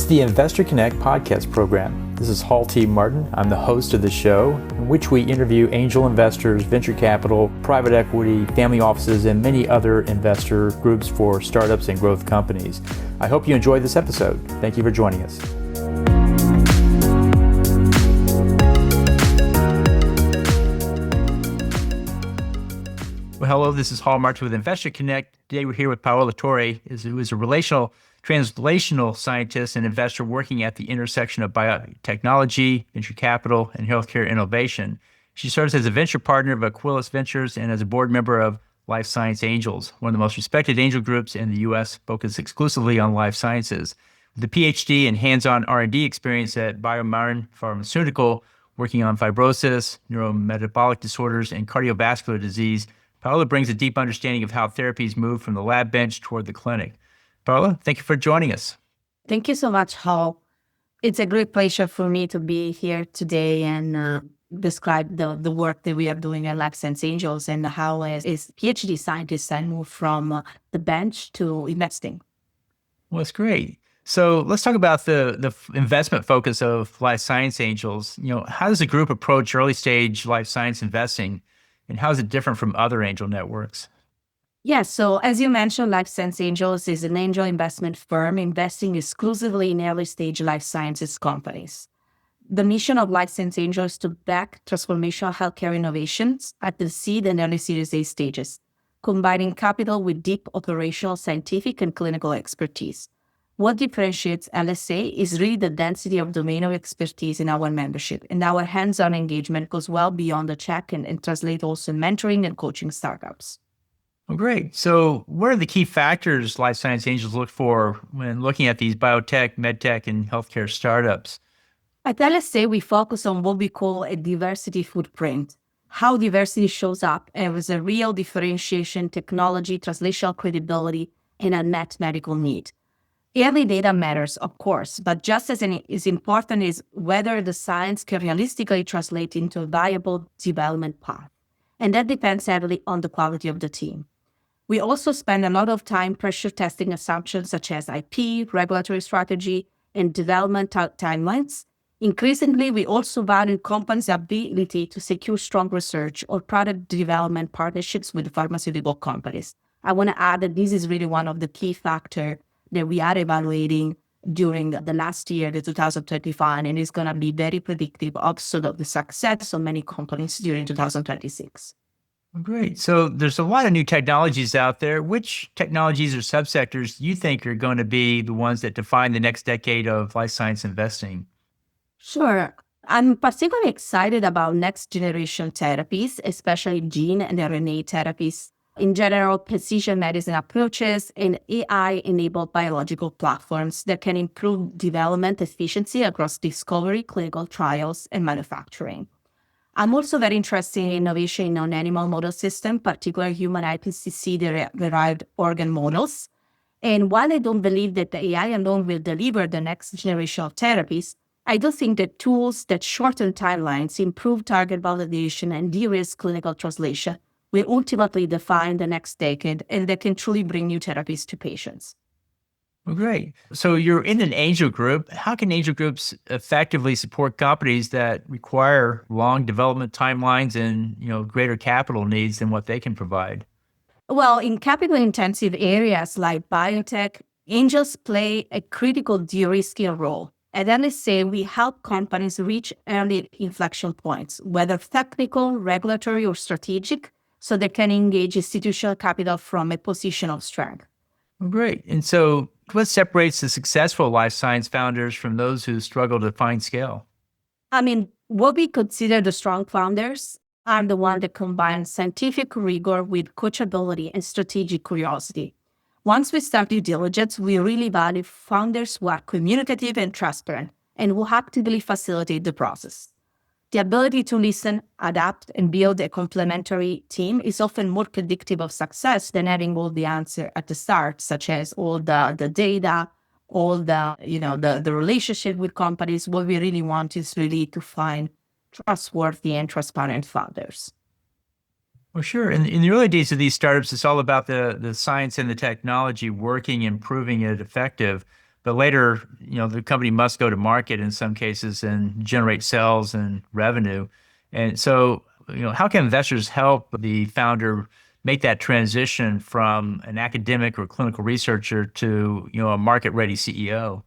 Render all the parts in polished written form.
is the Investor Connect podcast program. This is Hall T. Martin. I'm the host of the show, in which we interview angel investors, venture capital, private equity, family offices, and many other investor groups for startups and growth companies. I hope you enjoyed this episode. Thank you for joining us. Well, hello, this is Hall Martin with Investor Connect. Today we're here with Paola Torre, who is a translational scientist and investor working at the intersection of biotechnology, venture capital, and healthcare innovation. She serves as a venture partner of Aquilas Ventures and as a board member of Life Science Angels, one of the most respected angel groups in the U.S. focused exclusively on life sciences. With a PhD and hands-on R&D experience at BioMarin Pharmaceutical, working on fibrosis, neurometabolic disorders, and cardiovascular disease, Paola brings a deep understanding of how therapies move from the lab bench toward the clinic. Paola, thank you for joining us. Thank you so much, Hall. It's a great pleasure for me to be here today and describe the work that we are doing at Life Science Angels and how as PhD scientists I move from the bench to investing. Well, that's great. So let's talk about the investment focus of Life Science Angels. How does the group approach early stage life science investing, and how is it different from other angel networks? Yes, so as you mentioned, Life Science Angels is an angel investment firm investing exclusively in early-stage life sciences companies. The mission of Life Science Angels is to back transformational healthcare innovations at the seed and early Series A stages, combining capital with deep operational, scientific, and clinical expertise. What differentiates LSA is really the density of domain of expertise in our membership, and our hands-on engagement goes well beyond the check and translate also in mentoring and coaching startups. Well, great. So what are the key factors Life Science Angels look for when looking at these biotech, medtech, and healthcare startups? At LSA, we focus on what we call a diversity footprint, how diversity shows up as a real differentiation, technology, translational credibility, and unmet medical need. Early data matters, of course, but just as important is whether the science can realistically translate into a viable development path. And that depends heavily on the quality of the team. We also spend a lot of time pressure testing assumptions such as IP, regulatory strategy, and development timelines. Increasingly, we also value companies' ability to secure strong research or product development partnerships with pharmaceutical companies. I want to add that this is really one of the key factors that we are evaluating during the last year, the 2025, and is going to be very predictive also of the success of many companies during 2026. Great. So there's a lot of new technologies out there. Which technologies or subsectors do you think are going to be the ones that define the next decade of life science investing? Sure. I'm particularly excited about next generation therapies, especially gene and RNA therapies. In general, precision medicine approaches and AI-enabled biological platforms that can improve development efficiency across discovery, clinical trials, and manufacturing. I'm also very interested in innovation in non-animal model system, particularly human iPSC-derived organ models. And while I don't believe that the AI alone will deliver the next generation of therapies, I do think that tools that shorten timelines, improve target validation, and de-risk clinical translation will ultimately define the next decade, and that can truly bring new therapies to patients. Well, great. So you're in an angel group. How can angel groups effectively support companies that require long development timelines and greater capital needs than what they can provide? Well, in capital-intensive areas like biotech, angels play a critical de-risking role. At LSA, we help companies reach early inflection points, whether technical, regulatory, or strategic, so they can engage institutional capital from a position of strength. Well, great. And so what separates the successful life science founders from those who struggle to find scale? What we consider the strong founders are the ones that combine scientific rigor with coachability and strategic curiosity. Once we start due diligence, we really value founders who are communicative and transparent and who actively facilitate the process. The ability to listen, adapt, and build a complementary team is often more predictive of success than having all the answer at the start, such as all the data, all the relationship with companies. What we really want is really to find trustworthy and transparent founders. Well, sure. In the early days of these startups, it's all about the science and the technology working and proving it effective. but later, the company must go to market in some cases and generate sales and revenue. And so, how can investors help the founder make that transition from an academic or clinical researcher to, a market-ready CEO?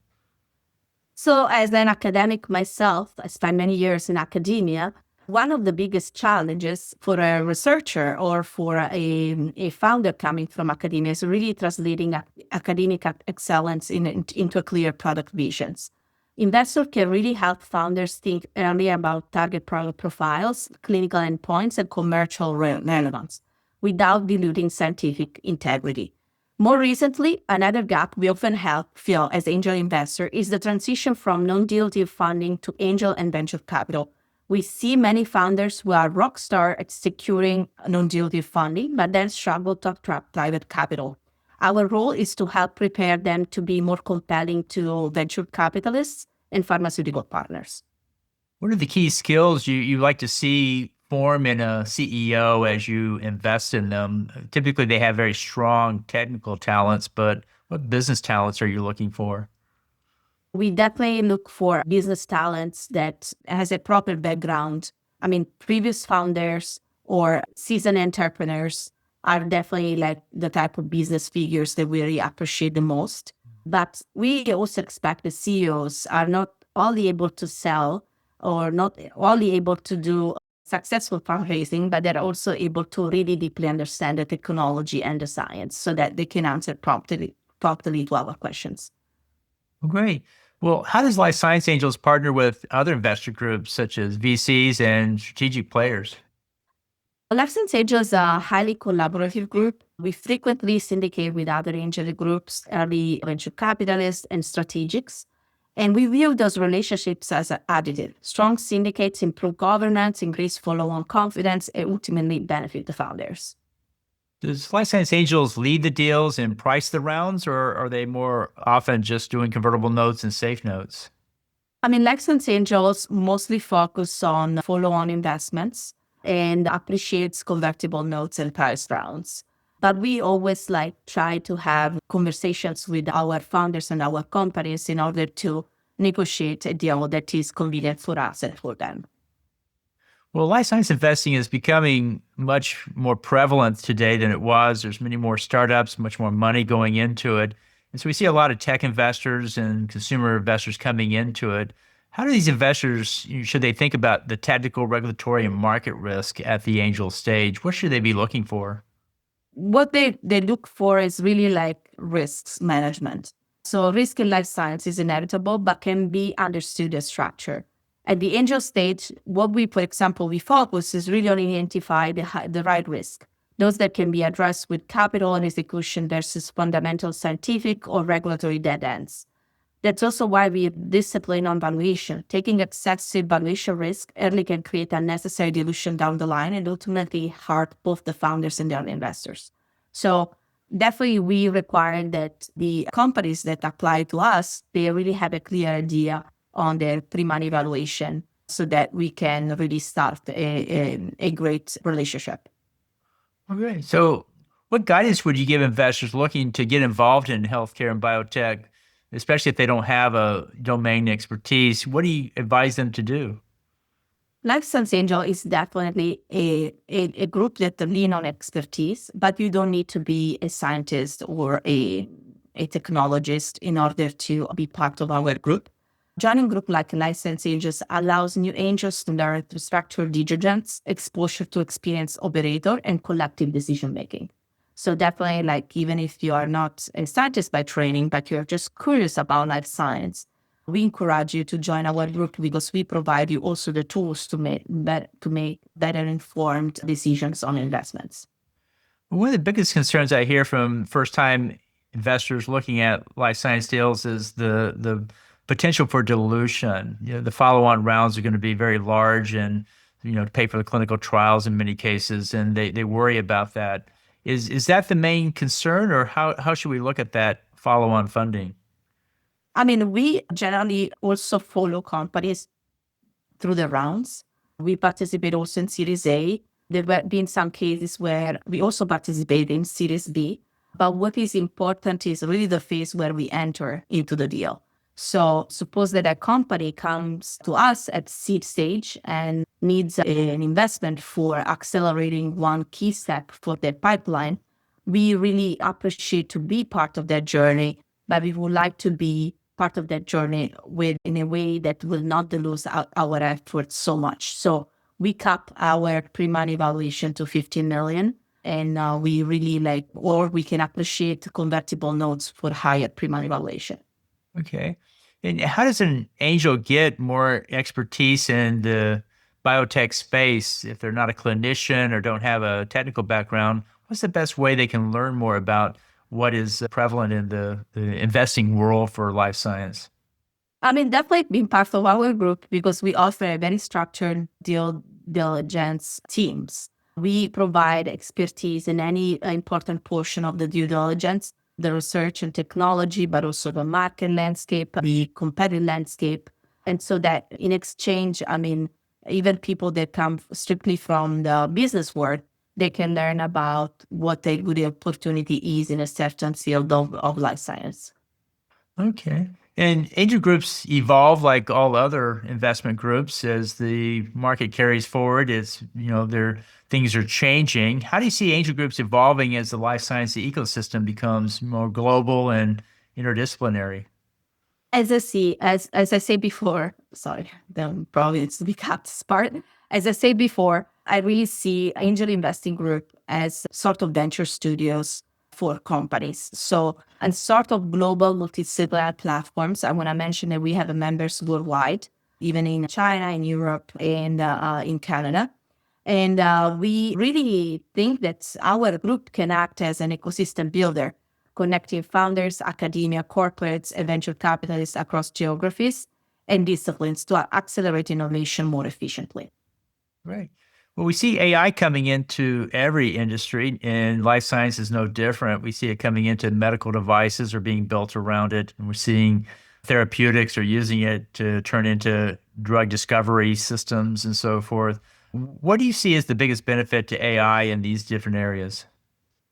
So, as an academic myself, I spent many years in academia. One of the biggest challenges for a researcher or for a founder coming from academia is really translating academic excellence into clear product visions. Investors can really help founders think early about target product profiles, clinical endpoints, and commercial relevance without diluting scientific integrity. More recently, another gap we often help fill as angel investor is the transition from non-dilutive funding to angel and venture capital. We see many founders who are rock star at securing non-dilutive funding, but then struggle to attract private capital. Our role is to help prepare them to be more compelling to venture capitalists and pharmaceutical partners. What are the key skills you like to see form in a CEO as you invest in them? Typically, they have very strong technical talents, but what business talents are you looking for? We definitely look for business talents that has a proper background. I mean, previous founders or seasoned entrepreneurs are definitely like the type of business figures that we really appreciate the most. But we also expect the CEOs are not only able to sell or not only able to do successful fundraising, but they're also able to really deeply understand the technology and the science so that they can answer promptly to our questions. Well, great. Well, how does Life Science Angels partner with other investor groups such as VCs and strategic players? License Angel is a highly collaborative group. We frequently syndicate with other angel groups, early venture capitalists, and strategics. And we view those relationships as additive. Strong syndicates improve governance, increase follow-on confidence, and ultimately benefit the founders. Does Life Science Angels lead the deals and price the rounds, or are they more often just doing convertible notes and safe notes? I mean, License Angels mostly focus on follow-on investments and appreciates convertible notes and price rounds. But we always try to have conversations with our founders and our companies in order to negotiate a deal that is convenient for us and for them. Well, life science investing is becoming much more prevalent today than it was. There's many more startups, much more money going into it. And so we see a lot of tech investors and consumer investors coming into it. How do these investors, should they think about the technical, regulatory, and market risk at the angel stage? What should they be looking for? What they look for is really risks management. So risk in life science is inevitable, but can be understood as structure. At the angel stage, for example, we focus is really on identify the right risk, those that can be addressed with capital and execution versus fundamental scientific or regulatory dead ends. That's also why we discipline on valuation. Taking excessive valuation risk early can create unnecessary dilution down the line and ultimately hurt both the founders and their investors. So definitely we require that the companies that apply to us, they really have a clear idea on their pre-money valuation so that we can really start a great relationship. Okay. So what guidance would you give investors looking to get involved in healthcare and biotech, especially if they don't have a domain expertise? What do you advise them to do? Life Science Angel is definitely a group that lean on expertise, but you don't need to be a scientist or a technologist in order to be part of our group. Joining a group like Life Science Angels allows new angels to learn to structure diligence, exposure to experienced operator, and collective decision making. So definitely, even if you are not a scientist by training, but you're just curious about life science, we encourage you to join our group because we provide you also the tools to make better informed decisions on investments. One of the biggest concerns I hear from first-time investors looking at life science deals is the potential for dilution. The follow-on rounds are going to be very large and, to pay for the clinical trials in many cases, and they worry about that. Is that the main concern, or how should we look at that follow-on funding? I mean, we generally also follow companies through the rounds. We participate also in Series A. There have been some cases where we also participate in Series B. But what is important is really the phase where we enter into the deal. So suppose that a company comes to us at seed stage and needs an investment for accelerating one key step for their pipeline. We really appreciate to be part of that journey, but we would like to be part of that journey in a way that will not dilute our efforts so much. So we cap our pre-money valuation to 15 million, and we really or we can appreciate convertible notes for higher pre-money valuation. Okay. And how does an angel get more expertise in the biotech space if they're not a clinician or don't have a technical background? What's the best way they can learn more about what is prevalent in the investing world for life science? I mean, definitely being part of our group because we offer a very structured deal diligence teams. We provide expertise in any important portion of the due diligence, the research and technology, but also the market landscape, the competitive landscape. And so that in exchange, I mean, even people that come strictly from the business world, they can learn about what a good opportunity is in a certain field of life science. Okay. And angel groups evolve like all other investment groups as the market carries forward. Their things are changing. How do you see angel groups evolving as the life science ecosystem becomes more global and interdisciplinary? As I say before, sorry, then probably it's the cut part. As I said before, I really see angel investing group as sort of venture studios for companies. So, and sort of global multidisciplinary platforms. I want to mention that we have members worldwide, even in China, in Europe, and in Canada. And we really think that our group can act as an ecosystem builder, connecting founders, academia, corporates, and venture capitalists across geographies and disciplines to accelerate innovation more efficiently. Right. Well, we see AI coming into every industry, and life science is no different. We see it coming into medical devices or being built around it, and we're seeing therapeutics or using it to turn into drug discovery systems and so forth. What do you see as the biggest benefit to AI in these different areas?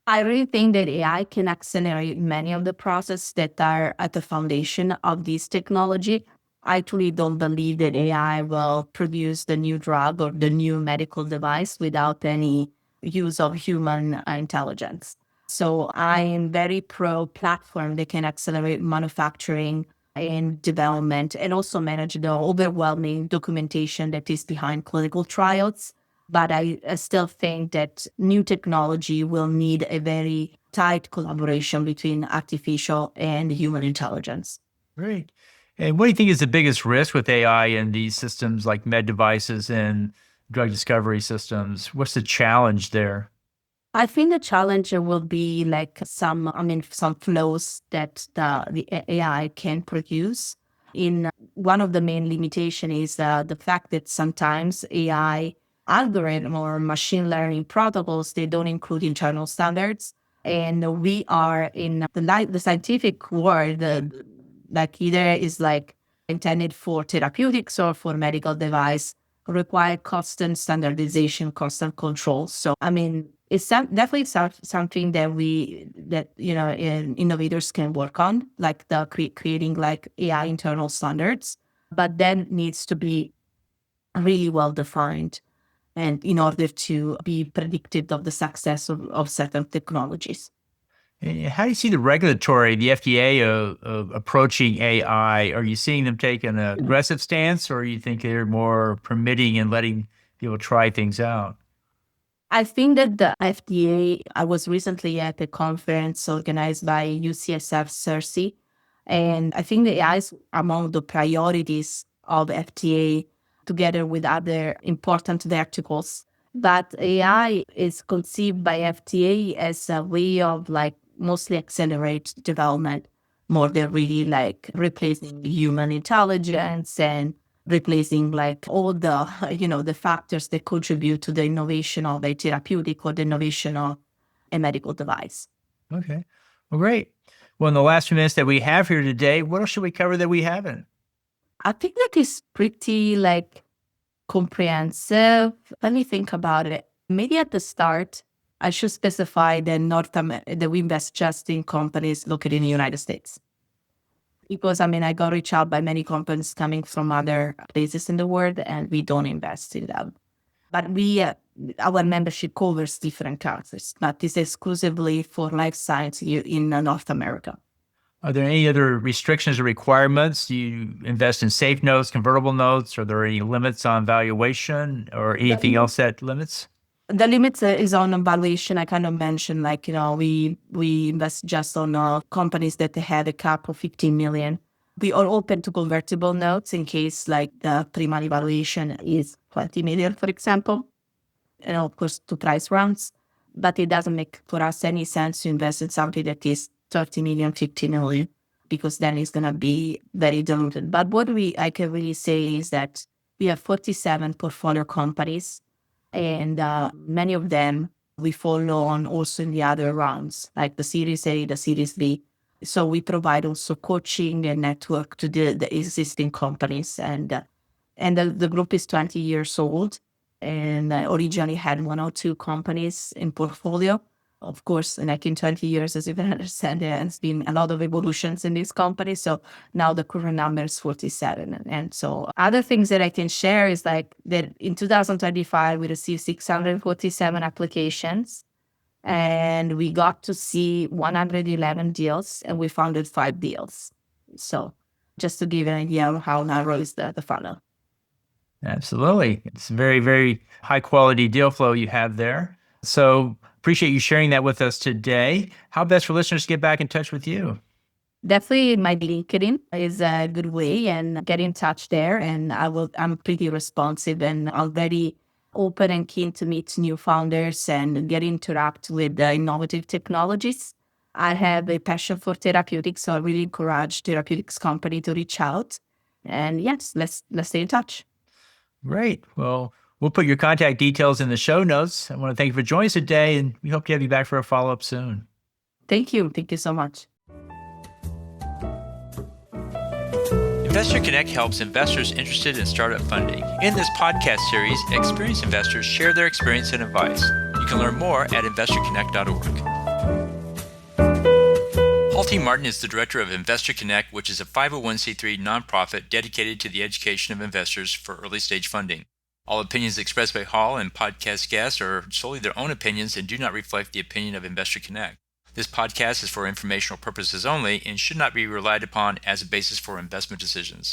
I really think that AI can accelerate many of the processes that are at the foundation of this technology. I truly don't believe that AI will produce the new drug or the new medical device without any use of human intelligence. So I am very pro platform that can accelerate manufacturing and development and also manage the overwhelming documentation that is behind clinical trials. But I still think that new technology will need a very tight collaboration between artificial and human intelligence. Great. And what do you think is the biggest risk with AI in these systems like med devices and drug discovery systems? What's the challenge there? I think the challenge will be some flows that the AI can produce. In one of the main limitation is the fact that sometimes AI algorithm or machine learning protocols, they don't include internal standards. And we are in the scientific world, like either is like intended for therapeutics or for medical device require constant standardization, constant control. So, I mean, it's definitely something that innovators can work on, like the creating like AI internal standards, but then needs to be really well defined, and in order to be predictive of the success of certain technologies. And how do you see the FDA approaching AI? Are you seeing them take an aggressive stance, or you think they're more permitting and letting people try things out? I think that the FDA, I was recently at a conference organized by UCSF CERSI, and I think the AI is among the priorities of FDA together with other important verticals. But AI is conceived by FDA as a way of like mostly accelerate development more than really like replacing human intelligence and replacing like all the the factors that contribute to the innovation of a therapeutic or the innovation of a medical device. Okay. Well, great. Well, in the last few minutes that we have here today, what else should we cover that we haven't? I think that is pretty like comprehensive. Let me think about it. Maybe at the start, I should specify that we invest just in companies located in the United States. Because I got reached out by many companies coming from other places in the world, and we don't invest in them. But our membership covers different countries, but it's exclusively for life science in North America. Are there any other restrictions or requirements? Do you invest in safe notes, convertible notes? Are there any limits on valuation or anything else that limits? The limit is on valuation. I kind of mentioned, we invest just on companies that had a cap of 15 million. We are open to convertible notes in case like the pre-money valuation is 20 million, for example. And of course, to price rounds. But it doesn't make for us any sense to invest in something that is 30 million, 50 million, because then it's going to be very diluted. But what I can really say is that we have 47 portfolio companies, and many of them we follow on also in the other rounds, like the Series A, the Series B. So we provide also coaching and network to the existing companies. And the group is 20 years old, and I originally had 1 or 2 companies in portfolio. Of course, like in 20 years, as you can understand, there has been a lot of evolutions in this company. So now the current number is 47. And so other things that I can share is like that in 2025, we received 647 applications, and we got to see 111 deals, and we funded 5 deals. So just to give you an idea of how narrow is the funnel. Absolutely. It's very, very high quality deal flow you have there. So appreciate you sharing that with us today. How best for listeners to get back in touch with you? Definitely my LinkedIn is a good way, and get in touch there. And I'm pretty responsive and already open and keen to meet new founders and interact with the innovative technologies. I have a passion for therapeutics, so I really encourage therapeutics company to reach out. And yes, let's stay in touch. Great. Well, we'll put your contact details in the show notes. I want to thank you for joining us today, and we hope to have you back for a follow-up soon. Thank you. Thank you so much. Investor Connect helps investors interested in startup funding. In this podcast series, experienced investors share their experience and advice. You can learn more at investorconnect.org. Halty Martin is the director of Investor Connect, which is a 501c3 nonprofit dedicated to the education of investors for early-stage funding. All opinions expressed by Hall and podcast guests are solely their own opinions and do not reflect the opinion of Investor Connect. This podcast is for informational purposes only and should not be relied upon as a basis for investment decisions.